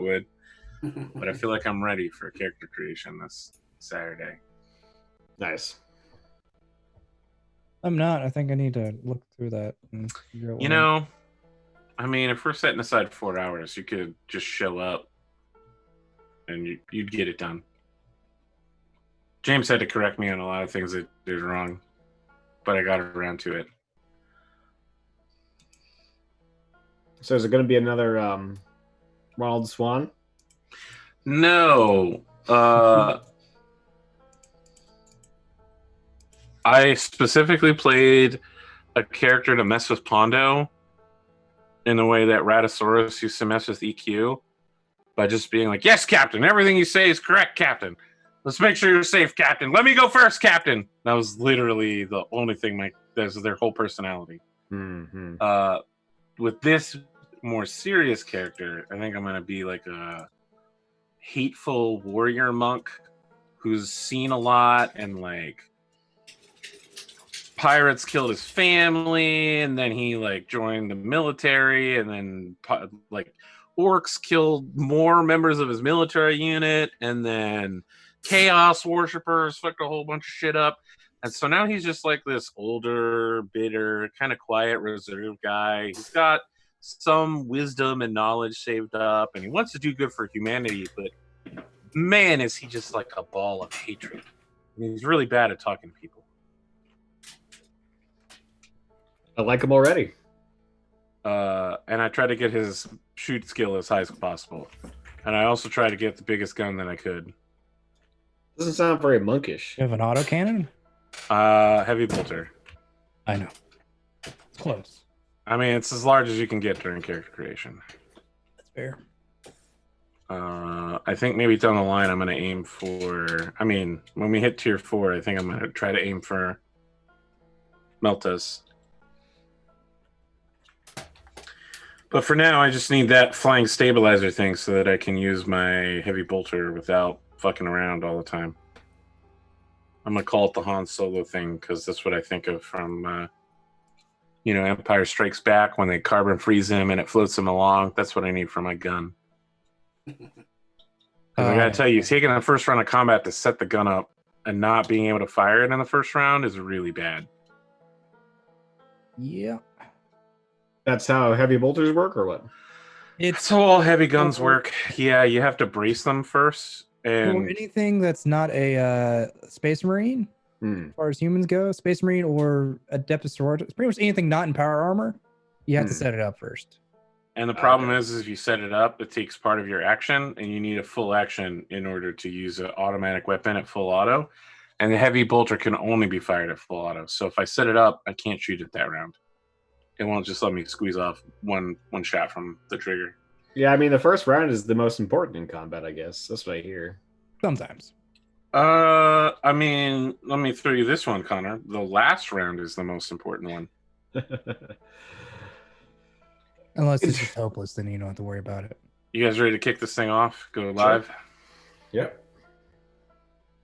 would. But I feel like I'm ready for character creation this Saturday. Nice. I'm not. I think I need to look through that. And figure out You know, I mean, if we're setting aside 4 hours, you could just show up and you'd get it done. James had to correct me on a lot of things that did wrong, but I got around to it. So is it going to be another Ronald Swan? No. I specifically played a character to mess with Pondo in the way that Ratasaurus used to mess with EQ by just being like, yes, Captain, everything you say is correct, Captain. Let's make sure you're safe, Captain. Let me go first, Captain. That was literally the only thing that's their whole personality. Mm-hmm. With this more serious character, I think I'm going to be like a hateful warrior monk who's seen a lot and like pirates killed his family and then he like joined the military and then like orcs killed more members of his military unit and then chaos worshippers fucked a whole bunch of shit up. And so now he's just like this older, bitter, kind of quiet, reserved guy. He's got some wisdom and knowledge saved up, and he wants to do good for humanity, but man, is he just like a ball of hatred. I mean, he's really bad at talking to people. I like him already. And I try to get his shoot skill as high as possible. And I also try to get the biggest gun that I could. Doesn't sound very monkish. You have an autocannon? Heavy bolter. I know. It's close. I mean, it's as large as you can get during character creation. That's fair. I think maybe down the line I'm going to aim for... I mean, when we hit tier 4, I think I'm going to try to aim for Meltas. But for now, I just need that flying stabilizer thing so that I can use my heavy bolter without fucking around all the time. I'm going to call it the Han Solo thing because that's what I think of from, Empire Strikes Back when they carbon freeze him and it floats him along. That's what I need for my gun. I gotta tell you, taking the first round of combat to set the gun up and not being able to fire it in the first round is really bad. Yeah. That's how heavy bolters work, or what? It's how all heavy guns work. Yeah, you have to brace them first. And or anything that's not a Space Marine, as far as humans go, Space Marine or Adeptus Sororitas, pretty much anything not in power armor, you have to set it up first. And the problem is if you set it up, it takes part of your action, and you need a full action in order to use an automatic weapon at full auto. And the heavy bolter can only be fired at full auto. So if I set it up, I can't shoot it that round. It won't just let me squeeze off one shot from the trigger. Yeah, I mean, the first round is the most important in combat, I guess. That's what I hear. Sometimes. I mean, let me throw you this one, Connor. The last round is the most important one. Unless it's just hopeless, then you don't have to worry about it. You guys ready to kick this thing off? Go live? Sure. Yep.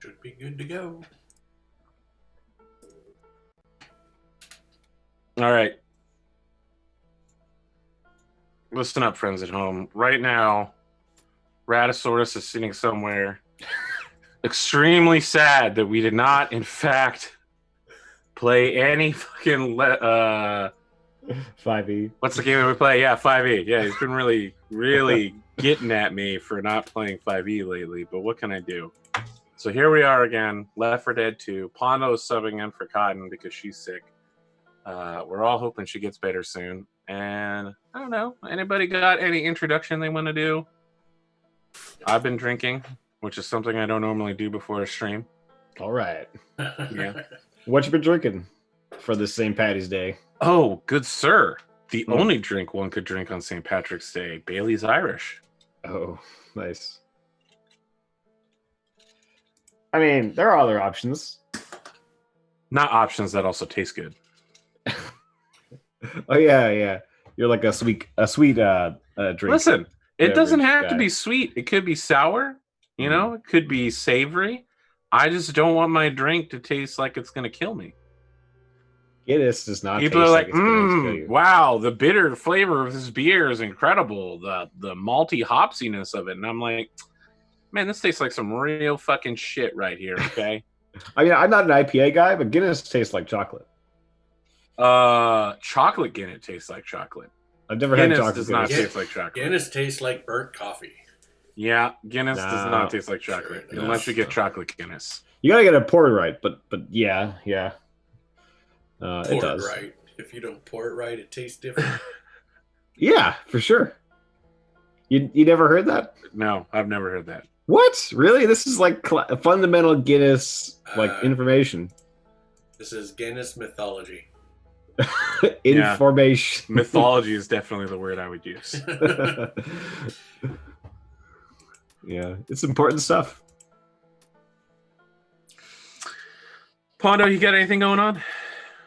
Should be good to go. All right. Listen up, friends at home. Right now, Ratasaurus is sitting somewhere extremely sad that we did not, in fact, play any fucking 5e. What's the game that we play? Yeah, 5e. Yeah, he's been really, really getting at me for not playing 5e lately, but what can I do? So here we are again, Left 4 Dead 2. Pondo's subbing in for Cotton because she's sick. We're all hoping she gets better soon. And I don't know, anybody got any introduction they want to do? I've been drinking, which is something I don't normally do before a stream. All right. Yeah. What you been drinking for this St. Patty's Day? Oh, good sir. The only drink one could drink on St. Patrick's Day, Bailey's Irish. Oh, nice. I mean, there are other options. Not options that also taste good. Oh yeah. You're like a sweet drink. Listen, it doesn't have guy. to be sweet. It could be sour. You know, it could be savory. I just don't want my drink to taste like it's going to kill me. Guinness does not People taste are like, it's gonna kill you. wow, the bitter flavor of this beer is incredible. The malty hopsiness of it. And I'm like, man, this tastes like some real fucking shit right here, okay? I mean, I'm not an IPA guy, but Guinness tastes like chocolate. Chocolate Guinness tastes like chocolate. I've never Guinness had chocolate does not Guinness. taste like chocolate. Guinness tastes like burnt coffee. Yeah, Guinness does not taste like chocolate Sure unless you get chocolate Guinness. You gotta get it poured right, but yeah. Pour it does. right. If you don't pour it right, it tastes different. Yeah, for sure. You never heard that? No, I've never heard that. What? Really? This is like fundamental Guinness information. This is Guinness mythology. Information. Mythology is definitely the word I would use. Yeah, it's important stuff. Pondo, you got anything going on?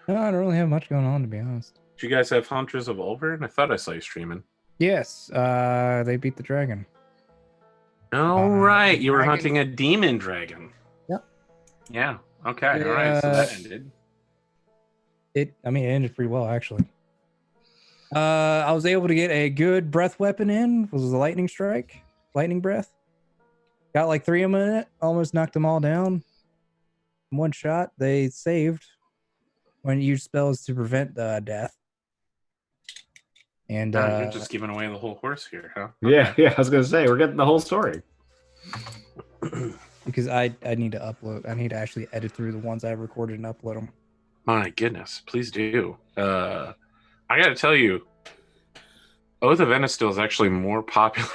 No, I don't really have much going on, to be honest. Do you guys have Hunters of Ulvern? I thought I saw you streaming. Yes, they beat the dragon. Oh, right. You were hunting a demon dragon. Yep. Yeah. Okay. All right. So that ended. It ended pretty well, actually. I was able to get a good breath weapon in. It was a lightning strike, lightning breath. Got like 3 of them in it. Almost knocked them all down. In one shot, they saved when you use spells to prevent death. And you're just giving away the whole horse here, huh? Okay. Yeah. I was gonna say we're getting the whole story. Because I need to upload. I need to actually edit through the ones I recorded and upload them. My goodness, please do. I got to tell you, Oath of Enestil is actually more popular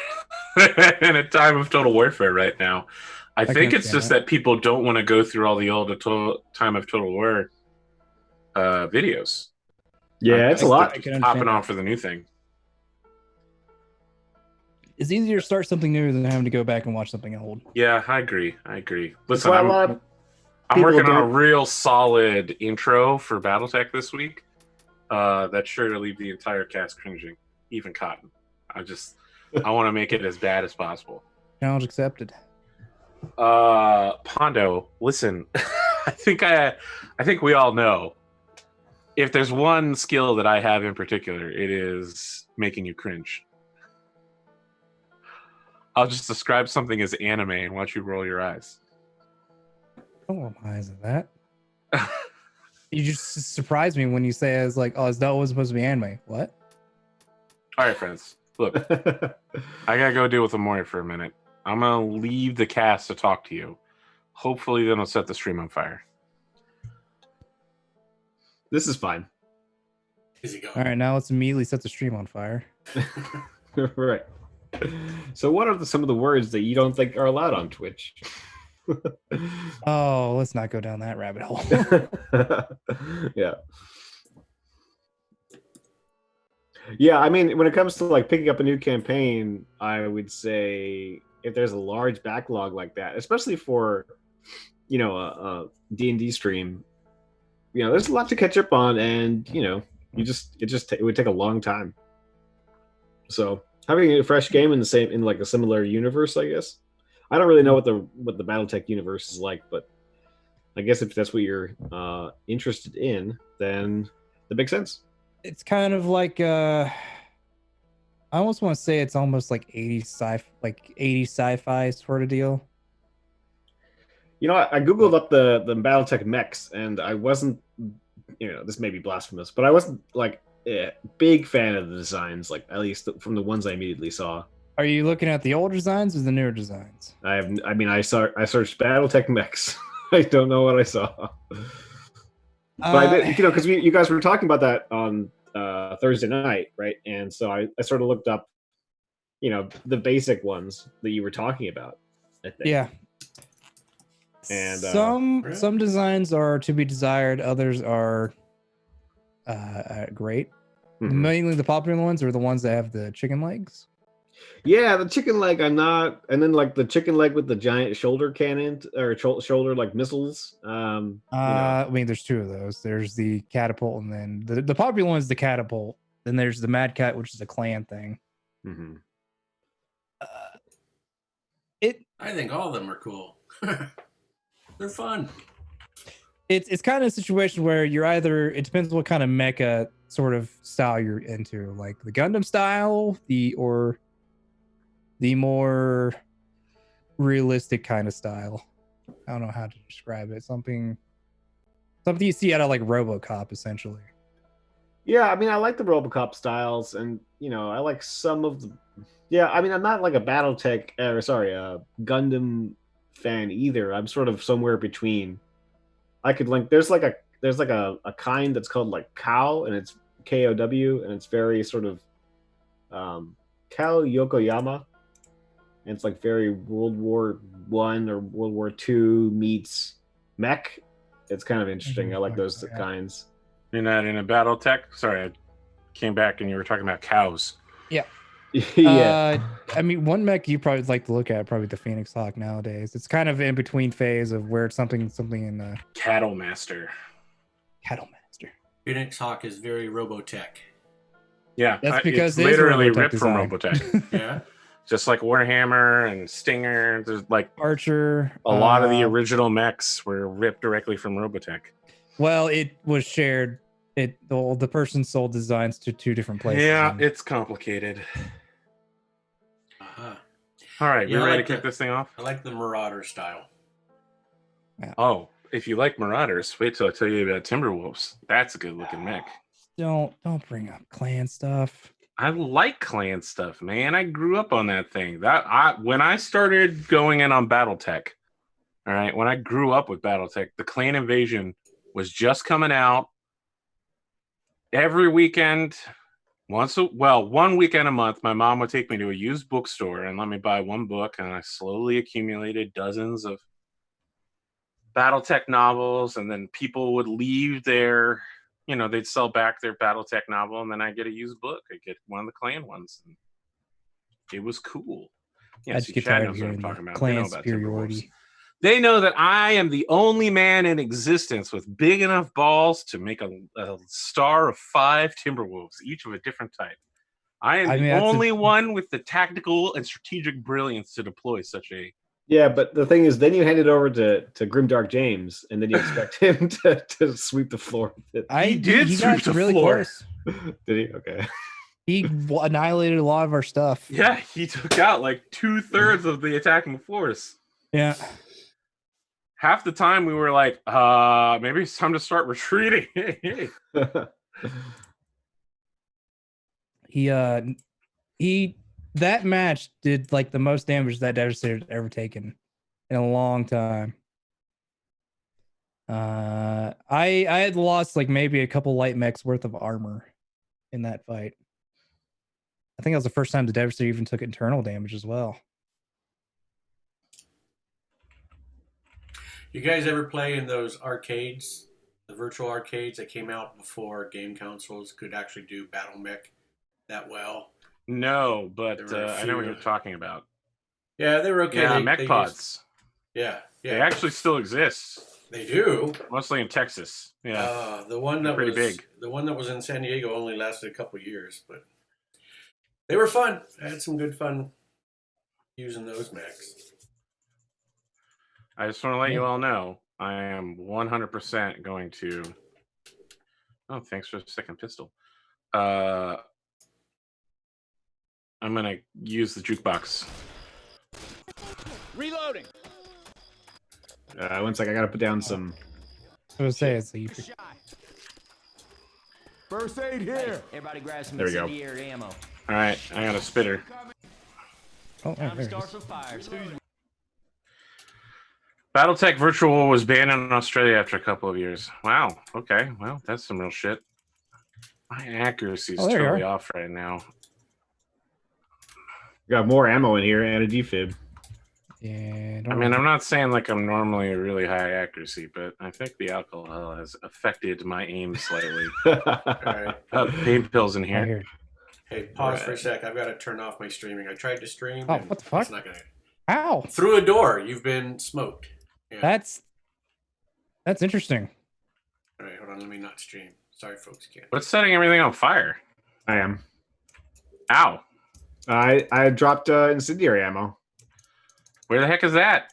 in a time of Total Warfare right now. I think it's just that people don't want to go through all the old time of Total War videos. Yeah, it's a lot. Hopping on for the new thing. It's easier to start something new than having to go back and watch something old. Yeah, I agree. Listen, I'm people working on a real solid intro for BattleTech this week. That's sure to leave the entire cast cringing, even Cotton. I want to make it as bad as possible. Challenge accepted. Pondo, listen, I think we all know. If there's one skill that I have in particular, it is making you cringe. I'll just describe something as anime and watch you roll your eyes. Don't roll my eyes at that. You just surprised me when you say I was like, oh, is that what supposed to be anime? What? All right, friends. Look, I gotta go deal with Amori for a minute. I'm gonna leave the cast to talk to you. Hopefully, then I'll set the stream on fire. This is fine. Easy going. All right, now let's immediately set the stream on fire. Right. So, what are some of the words that you don't think are allowed on Twitch? Oh, let's not go down that rabbit hole. Yeah. Yeah, I mean, when it comes to like picking up a new campaign, I would say if there's a large backlog like that, especially for, a D&D stream, there's a lot to catch up on, and it would take a long time. So having a fresh game in a similar universe, I guess. I don't really know what the BattleTech universe is like, but I guess if that's what you're interested in, then that makes sense. It's kind of like I almost want to say it's almost like 80 sci-fi sort of deal. I googled up the BattleTech mechs, and I wasn't, this may be blasphemous, but I wasn't like a big fan of the designs, like at least from the ones I immediately saw. Are you looking at the older designs or the newer designs? I searched BattleTech mechs. I don't know what I saw. But I did, because you guys were talking about that on Thursday night, right? And so I sort of looked up, the basic ones that you were talking about, I think. Yeah. And some designs are to be desired, others are great. Mm-hmm. Mainly the popular ones are the ones that have the chicken legs. Yeah, the chicken leg I'm not, and then like the chicken leg with the giant shoulder cannon or shoulder like missiles. I mean, there's 2 of those. There's the catapult, and then the popular one is the catapult. Then there's the Mad Cat, which is a clan thing. Mm-hmm. I think all of them are cool. They're fun. it's kind of a situation where you're either, it depends what kind of mecha sort of style you're into, like the Gundam style, or the more realistic kind of style. I don't know how to describe it. Something you see out of like RoboCop, essentially. Yeah, I mean, I like the RoboCop styles, and I like some of the. Yeah, I mean, I'm not like a a Gundam fan either. I'm sort of somewhere between. I could link. There's a kind that's called like Cow, and it's KOW, and it's very sort of Cow Yokoyama, and it's like very World War One or World War Two meets mech. It's kind of interesting. I like those kinds. You're not in a BattleTech? Sorry, I came back and you were talking about cows. Yeah. Yeah. I mean, one mech you probably like to look at, probably the Phoenix Hawk nowadays. It's kind of in between phase of where it's something in the Cattle Master. Phoenix Hawk is very Robotech. Yeah, that's because it's literally ripped from design. Robotech. Yeah. Just like Warhammer and Stinger, there's like Archer. a lot of the original mechs were ripped directly from Robotech. Well, it was shared. The person sold designs to two different places. Yeah, it's complicated. Uh-huh. All right, Yeah, we're I ready like to kick this thing off? I like the Marauder style. Oh, if you like Marauders, wait till I tell you about Timberwolves. That's a good looking mech. Don't bring up clan stuff. I like clan stuff, man. I grew up on that thing. When I started going in on BattleTech, all right, when I grew up with BattleTech, the Clan Invasion was just coming out. Every weekend, 1 weekend a month, my mom would take me to a used bookstore and let me buy one book, and I slowly accumulated dozens of BattleTech novels, and then people would leave they'd sell back their BattleTech novel, and then I get a used book. I get one of the clan ones. And it was cool. I just get tired of hearing the clan superiority. They know that I am the only man in existence with big enough balls to make a star of 5 Timberwolves, each of a different type. I am the only one with the tactical and strategic brilliance to deploy such a... Yeah, but the thing is, then you hand it over to Grimdark James, and then you expect him to sweep the floor with it. He did sweep the floor. Did he? Okay. He annihilated a lot of our stuff. Yeah, he took out like 2/3 of the attacking force. Yeah. Half the time we were like, maybe it's time to start retreating. That match did like the most damage that Devastator had ever taken in a long time. I had lost like maybe a couple light mechs worth of armor in that fight. I think that was the first time the Devastator even took internal damage as well. You guys ever play in those arcades, the virtual arcades that came out before game consoles could actually do battle mech that well? No, but I know what you're talking about. Yeah, they were okay. Yeah, mech pods. Yeah. They actually still exist. They do. Mostly in Texas. Yeah. The one that pretty was big. The one that was in San Diego only lasted a couple years, but they were fun. I had some good fun using those mechs. I just want to let you all know I am 100% going to... Oh, thanks for the second pistol. I'm going to use the jukebox. Reloading. One sec, I gotta put down some... I was saying, so you... First aid here. Everybody grab some There we go. incendiary ammo. All right, I got a spitter. Oh, Time to there it start is. some fires. BattleTech Virtual was banned in Australia after a couple of years. Wow. Okay. Well, that's some real shit. My accuracy is Oh, there you totally are. off right now. Got more ammo in here and a defib. Yeah. I mean, I'm not saying like I'm normally a really high accuracy, but I think the alcohol has affected my aim slightly. All right. Pain pills in I here. hear it. Hey, pause for a sec. I've got to turn off my streaming. I tried to stream. Oh, and what the fuck? It's not gonna. Ow. Through a door, you've been smoked. Yeah. That's interesting. All right, hold on. Let me not stream. Sorry, folks. Can't. What's setting everything on fire? I am. Ow. I dropped incendiary ammo. Where the heck is that?